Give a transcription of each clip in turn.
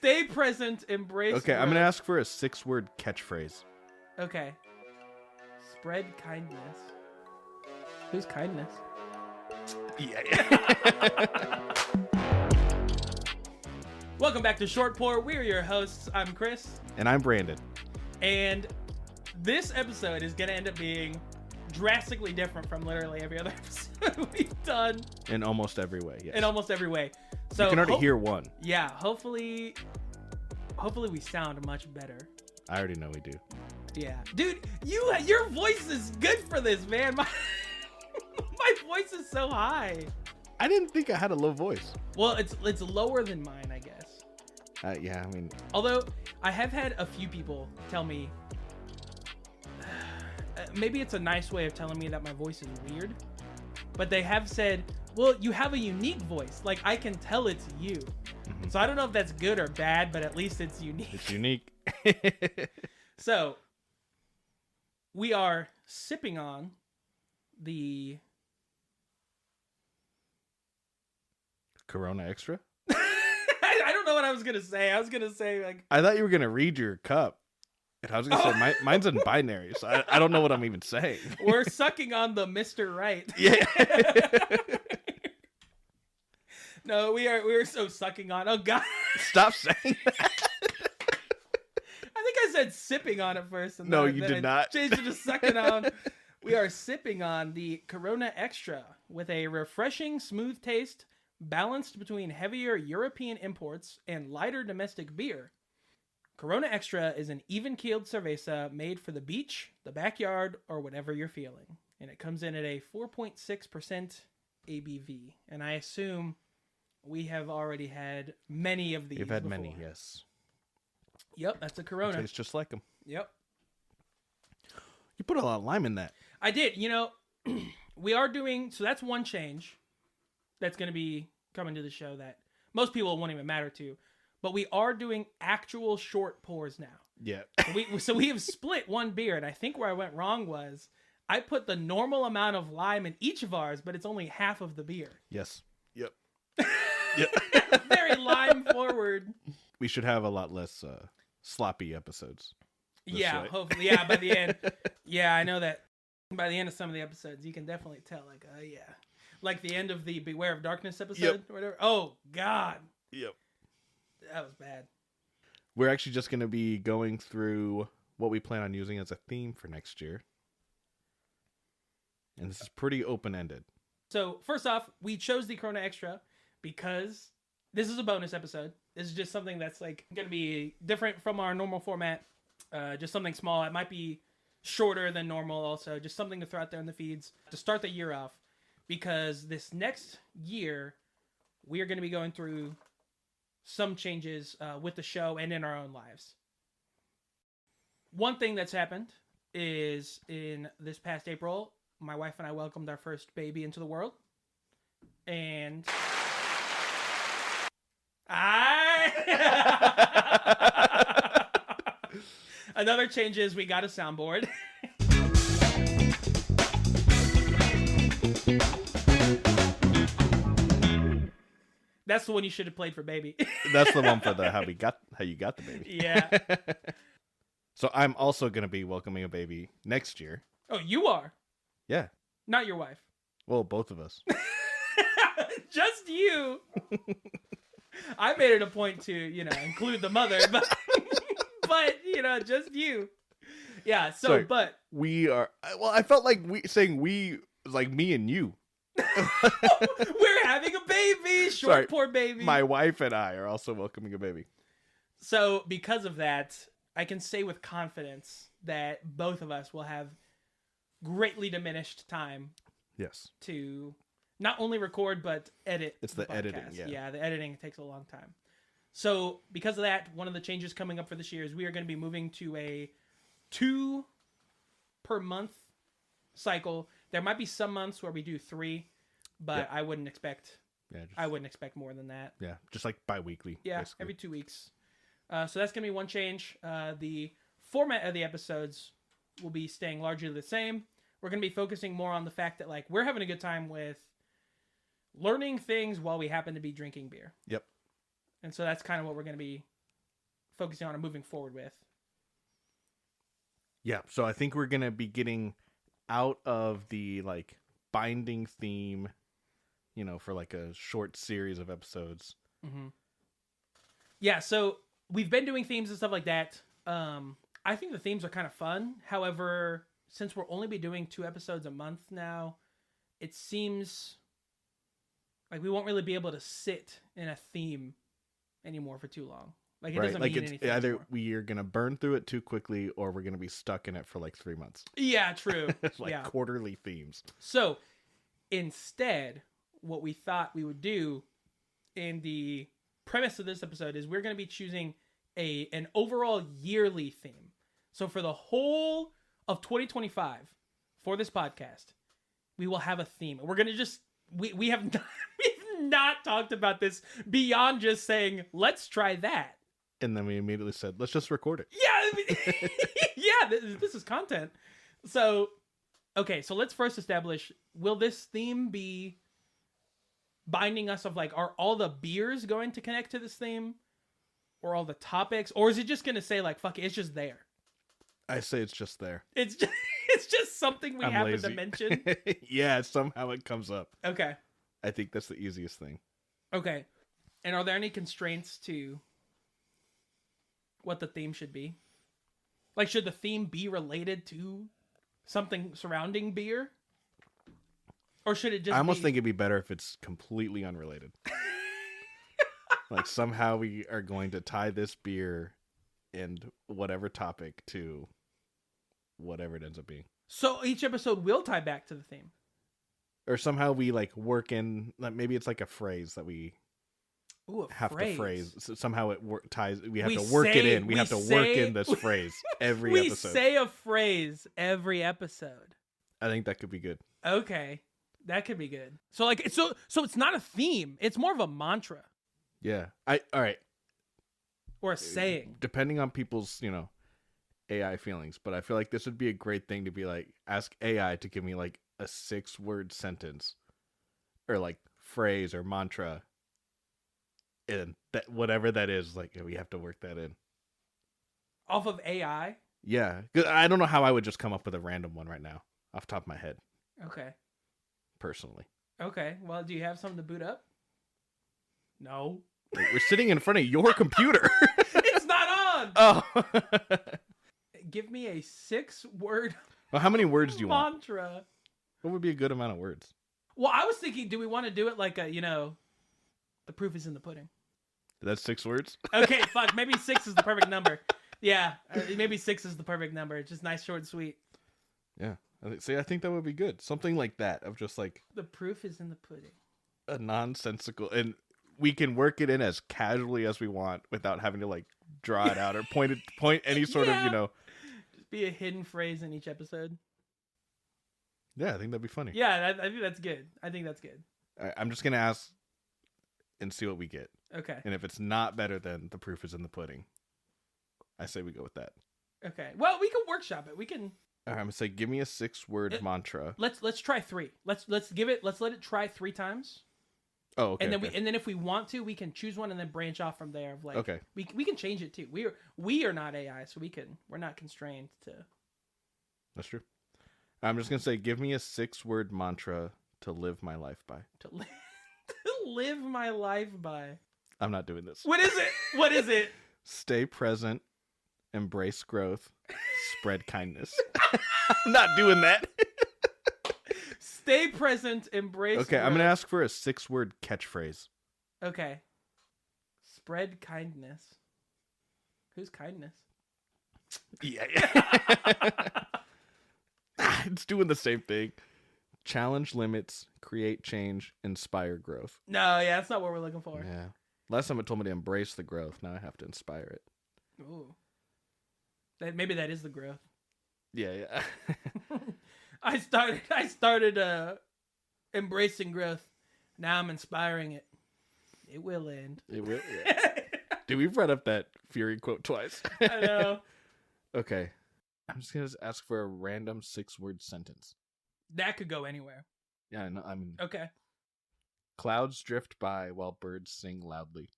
Stay present, embrace Okay, I'm growth. going to ask for a 6-word catchphrase. Okay. Spread kindness. Who's kindness? Yeah. Welcome back to Short Pour. We're your hosts. I'm Chris. And I'm Brandon. And this episode is going to end up being drastically different from literally every other episode we've done. In almost every way, yes. In almost every way. So you can already hear one. Yeah, hopefully we sound much better. I already know we do. Yeah. Dude, your voice is good for this, man. My voice is so high. I didn't think I had a low voice. Well, it's lower than mine, I guess. Yeah, I mean... Although, I have had a few people tell me... maybe it's a nice way of telling me that my voice is weird. But they have said, well, you have a unique voice. Like, I can tell it's you. Mm-hmm. So I don't know if that's good or bad, but at least it's unique. It's unique. So, we are sipping on the... Corona Extra? I don't know what I was going to say. I was going to say, like... I thought you were going to read your cup. And I was going to say, mine's in binary, so I don't know what I'm even saying. We're sucking on the Mr. Right. Yeah. No, we are so sucking on... Oh, God. Stop saying that. I think I said sipping on it first. And No, then, you then did I not. Changed it to sucking on. We are sipping on the Corona Extra with a refreshing, smooth taste balanced between heavier European imports and lighter domestic beer. Corona Extra is an even-keeled cerveza made for the beach, the backyard, or whatever you're feeling. And it comes in at a 4.6% ABV. And I assume we have already had many of these We've had before. many, yes. Yep, that's a Corona. It tastes just like them. Yep. You put a lot of lime in that. I did. You know, we are doing... So that's one change that's going to be coming to the show that most people won't even matter to. But we are doing actual short pours now. Yeah. So we have split one beer, and I think where I went wrong was I put the normal amount of lime in each of ours, but it's only half of the beer. Yes. Yep. Very lime forward. We should have a lot less sloppy episodes. Yeah, way. hopefully. Yeah, by the end. Yeah, I know that by the end of some of the episodes, you can definitely tell, like, yeah. Like the end of the Beware of Darkness episode or whatever. Oh, God. Yep. That was bad. We're actually just going to be going through what we plan on using as a theme for next year. And this is pretty open-ended. So, first off, we chose the Corona Extra because this is a bonus episode. This is just something that's like going to be different from our normal format. Just something small. It might be shorter than normal also. Just something to throw out there in the feeds to start the year off. Because this next year, we are going to be going through some changes with the show and in our own lives. One thing that's happened is in this past April, my wife and I welcomed our first baby into the world. And another change is we got a soundboard. That's the one you should have played for baby. That's the one for the how you got the baby. Yeah. So I'm also going to be welcoming a baby next year. Oh, you are? Yeah. Not your wife. Well, both of us. Just you. I made it a point to, include the mother, but just you. Yeah, so, Sorry, but... We are... Well, I felt like saying we was like me and you. We're having a baby. Short, poor baby. My wife and I are also welcoming a baby. So, because of that, I can say with confidence that both of us will have greatly diminished time. Yes. To not only record, but edit. It's the editing, yeah. Yeah, the editing takes a long time. So, because of that, one of the changes coming up for this year is we are going to be moving to a 2 per month cycle. There might be some months where we do 3, but yep. I wouldn't expect. Yeah, I wouldn't expect more than that. Yeah, just like biweekly. Yeah, basically. every 2 weeks. So that's gonna be one change. The format of the episodes will be staying largely the same. We're gonna be focusing more on the fact that like we're having a good time with learning things while we happen to be drinking beer. Yep. And so that's kind of what we're gonna be focusing on and moving forward with. Yeah, so I think we're gonna be getting out of the like binding theme, for like a short series of episodes. Mm-hmm. Yeah, so we've been doing themes and stuff like that. I think the themes are kind of fun. However, since we'll only be doing 2 episodes a month now, it seems like we won't really be able to sit in a theme anymore for too long. Like, it doesn't mean anything either anymore. we are gonna burn through it too quickly, or we're gonna be stuck in it for like 3 months. Yeah, true. Like quarterly themes. So instead, what we thought we would do in the premise of this episode is we're going to be choosing an overall yearly theme. So for the whole of 2025, for this podcast, we will have a theme. We're going to just we have not talked about this beyond just saying let's try that. And then we immediately said, let's just record it. Yeah, yeah, this is content. So, okay, so let's first establish, will this theme be binding us of like, are all the beers going to connect to this theme? Or all the topics? Or is it just going to say like, fuck it, it's just there? I say it's just there. It's just something we happen to mention? Yeah, somehow it comes up. Okay. I think that's the easiest thing. Okay. And are there any constraints to what the theme should be? Like, should the theme be related to something surrounding beer? Or should it just I almost think it'd be better if it's completely unrelated. Like, somehow we are going to tie this beer and whatever topic to whatever it ends up being. So each episode will tie back to the theme? Or somehow we, like, work in... Like, maybe it's like a phrase that we... Ooh, have phrase. to phrase. So somehow it ties. We have to work it in. We have to work in this phrase every episode. We say a phrase every episode. I think that could be good. Okay, that could be good. So like, so it's not a theme. It's more of a mantra. Yeah. All right. Or a saying. Depending on people's, AI feelings, but I feel like this would be a great thing to be like, ask AI to give me like a 6-word sentence, or like phrase or mantra. And that whatever that is, like, we have to work that in. Off of AI? Yeah. 'Cause I don't know how I would just come up with a random one right now off the top of my head. Okay. Personally. Okay. Well, do you have something to boot up? No. Wait, we're sitting in front of your computer. It's not on! Oh. Give me a 6-word Well, how many words do you want? mantra. What would be a good amount of words? Well, I was thinking, do we want to do it like a, the proof is in the pudding? That's 6 words? Okay, fuck. Maybe 6 is the perfect number. Yeah, maybe 6 is the perfect number. It's just nice, short, and sweet. Yeah. I think that would be good. Something like that, of just like... The proof is in the pudding. A nonsensical... And we can work it in as casually as we want without having to, like, draw it out or point any sort of, Just be a hidden phrase in each episode. Yeah, I think that'd be funny. Yeah, I think that's good. All right, I'm just going to ask and see what we get. Okay. And if it's not better than the proof is in the pudding, I say we go with that. Okay. Well, we can workshop it. We can. I'm going to say, give me a 6-word mantra. Let's try 3. Let's let it try 3 times. Oh, okay. And then if we want to, we can choose one and then branch off from there. Of like, okay. We can change it too. We are not AI, so we're not constrained to. That's true. I'm just gonna say, give me a 6-word mantra to live my life by. To live my life by. I'm not doing this. What is it? What is it? Stay present, embrace growth, spread kindness. I'm not doing that. Stay present, embrace Okay, growth. I'm gonna ask for a 6-word catchphrase. Okay. Spread kindness. Who's kindness? Yeah. It's doing the same thing. Challenge limits, create change, inspire growth. No, yeah, that's not what we're looking for. Yeah. Last time it told me to embrace the growth. Now I have to inspire it. Ooh. Maybe that is the growth. Yeah. I started embracing growth. Now I'm inspiring it. It will end. It will. Yeah. Dude, we've read up that Fury quote twice. I know. Okay. I'm just going to ask for a random 6-word sentence. That could go anywhere. Yeah, no, I mean... Okay. Clouds drift by while birds sing loudly.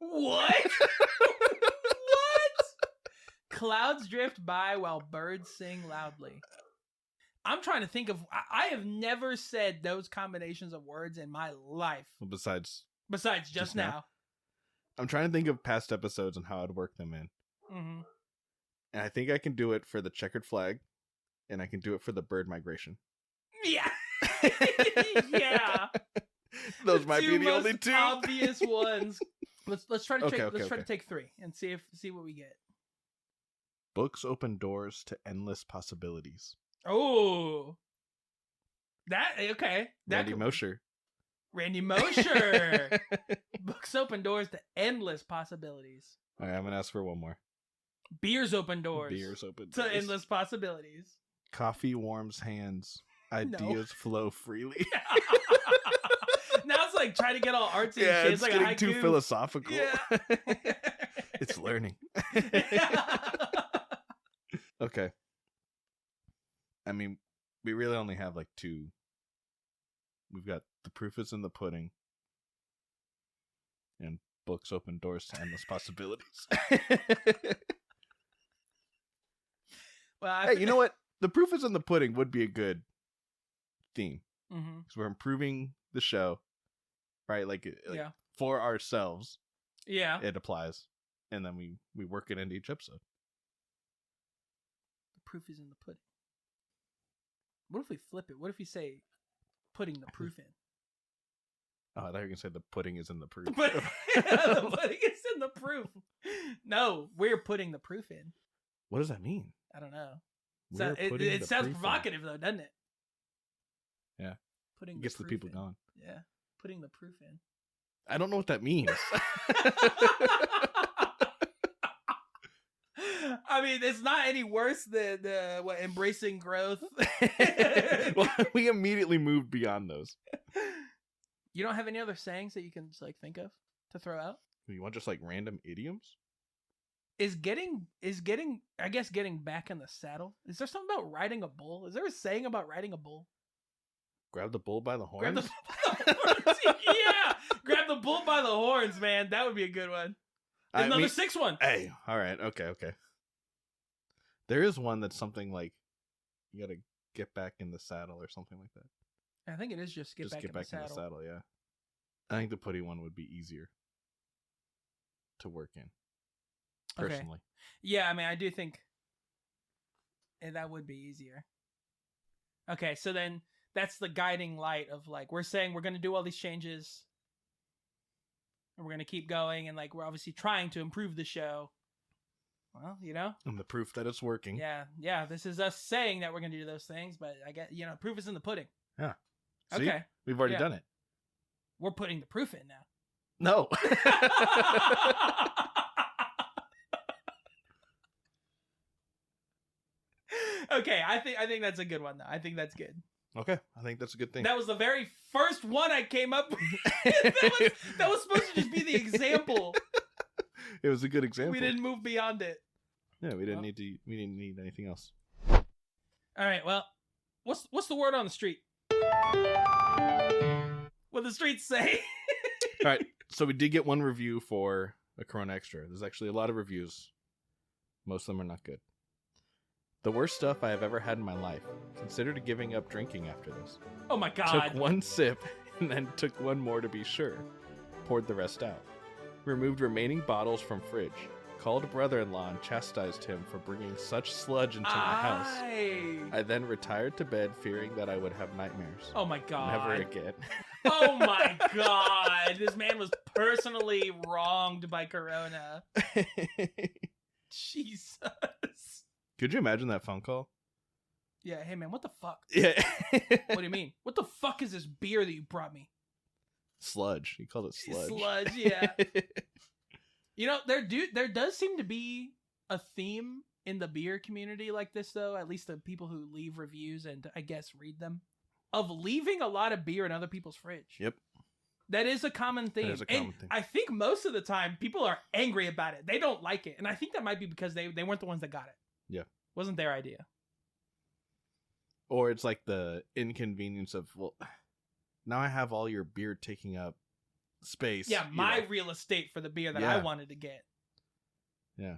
What? What? Clouds drift by while birds sing loudly. I'm trying to think of... I have never said those combinations of words in my life. Well, besides just now. I'm trying to think of past episodes and how I'd work them in. Mm-hmm. And I think I can do it for the checkered flag, and I can do it for the bird migration. Yeah. Yeah. Those might be the only two obvious ones. Let's try to try to take 3 and see what we get. Books open doors to endless possibilities. Oh. That okay. Randy Mosher. Books open doors to endless possibilities. All right, I'm gonna ask for one more. Beers open doors. To endless possibilities. Coffee warms hands. Ideas flow freely. Now it's like trying to get all artsy and shit. It's like getting too philosophical. Yeah. It's learning. Okay. I mean, we really only have like 2. We've got the proof is in the pudding and books open doors to endless possibilities. Well, hey, you know what? The proof is in the pudding would be a good theme. Mm-hmm. Because we're improving the show, right? Like for ourselves. Yeah. It applies. And then we work it into each episode. The proof is in the pudding. What if we flip it? What if we say putting the proof in? Oh, I thought you were going to say the pudding is in the proof. The pudding is in the proof. No, we're putting the proof in. What does that mean? I don't know. It sounds provocative, though, doesn't it? Yeah. Putting gets the people going. Yeah. Putting the proof in. I don't know what that means. I mean, it's not any worse than embracing growth. Well, we immediately moved beyond those. You don't have any other sayings that you can just like think of to throw out? You want just like random idioms? Is getting back in the saddle? Is there something about riding a bull? Is there a saying about riding a bull? Grab the bull by the horns? Grab the bull by the horns. Yeah. Grab the bull by the horns, man. That would be a good one. Another 6th one. Hey, all right. Okay. There is one that's something like you got to get back in the saddle or something like that. I think it is just get back in the saddle. Yeah. I think the putty one would be easier to work in. Personally. Okay. Yeah, I mean, I do think that would be easier. Okay, so then that's the guiding light of like, we're saying we're going to do all these changes and we're going to keep going. And like, we're obviously trying to improve the show. Well, you know. And the proof that it's working. Yeah. This is us saying that we're going to do those things, but I get, proof is in the pudding. Yeah. See? Okay. We've already done it. We're putting the proof in now. No. Okay, I think that's a good one though. I think that's good. Okay, I think that's a good thing. That was the very first one I came up with. that was supposed to just be the example. It was a good example. We didn't move beyond it. Yeah, we didn't need anything else. All right, well, what's the word on the street? What the streets say? All right, so we did get one review for a Corona Extra. There's actually a lot of reviews. Most of them are not good. The worst stuff I have ever had in my life. Considered giving up drinking after this. Oh my god. Took one sip and then took one more to be sure. Poured the rest out. Removed remaining bottles from fridge. Called brother-in-law and chastised him for bringing such sludge into my house. I then retired to bed fearing that I would have nightmares. Oh my god. Never again. Oh my god. This man was personally wronged by Corona. Jesus. Could you imagine that phone call? Yeah, hey man, what the fuck? Yeah. What do you mean? What the fuck is this beer that you brought me? Sludge. He called it sludge. Sludge, yeah. There does seem to be a theme in the beer community like this, though. At least the people who leave reviews and I guess read them, of leaving a lot of beer in other people's fridge. Yep. That is a common theme. And I think most of the time people are angry about it. They don't like it. And I think that might be because they weren't the ones that got it. Yeah. Wasn't their idea. Or it's like the inconvenience of, well, now I have all your beer taking up space. Yeah, my real estate for the beer that I wanted to get. Yeah.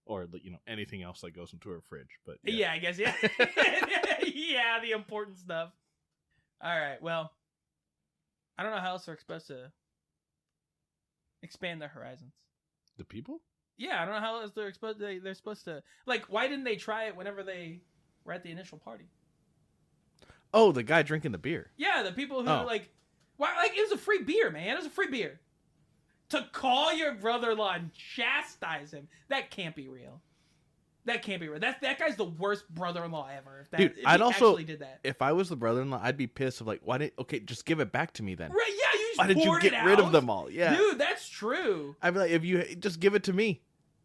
or anything else that goes into her fridge. But yeah, I guess yeah. Yeah, the important stuff. All right, well, I don't know how else they're supposed to expand their horizons. The people? Yeah, I don't know how else they're supposed to like. Why didn't they try it whenever they were at the initial party? Oh, the guy drinking the beer. Yeah, the people who why? Like, it was a free beer, man. It was a free beer. To call your brother-in-law and chastise him, that can't be real. That can't be real. That guy's the worst brother-in-law ever. Dude, if I'd he also actually did that. If I was the brother-in-law, I'd be pissed of like, why didn't? Okay, just give it back to me then. Right? Yeah, you just why did you poured get it rid out? of them all? Yeah, dude, that's true. I'd be like, if you just give it to me,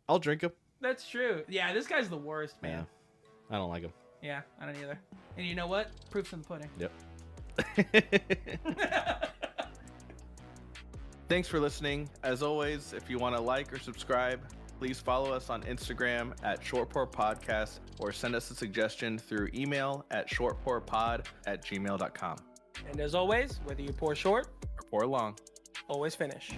I'll drink them. That's true. Yeah, this guy's the worst, man. Yeah. I don't like him. Yeah, I don't either. And you know what? Proof's in the pudding. Yep. Thanks for listening. As always, if you want to like or subscribe, please follow us on Instagram at shortpourpodcast or send us a suggestion through email at shortpourpod@gmail.com. And as always, whether you pour short or pour long, always finish.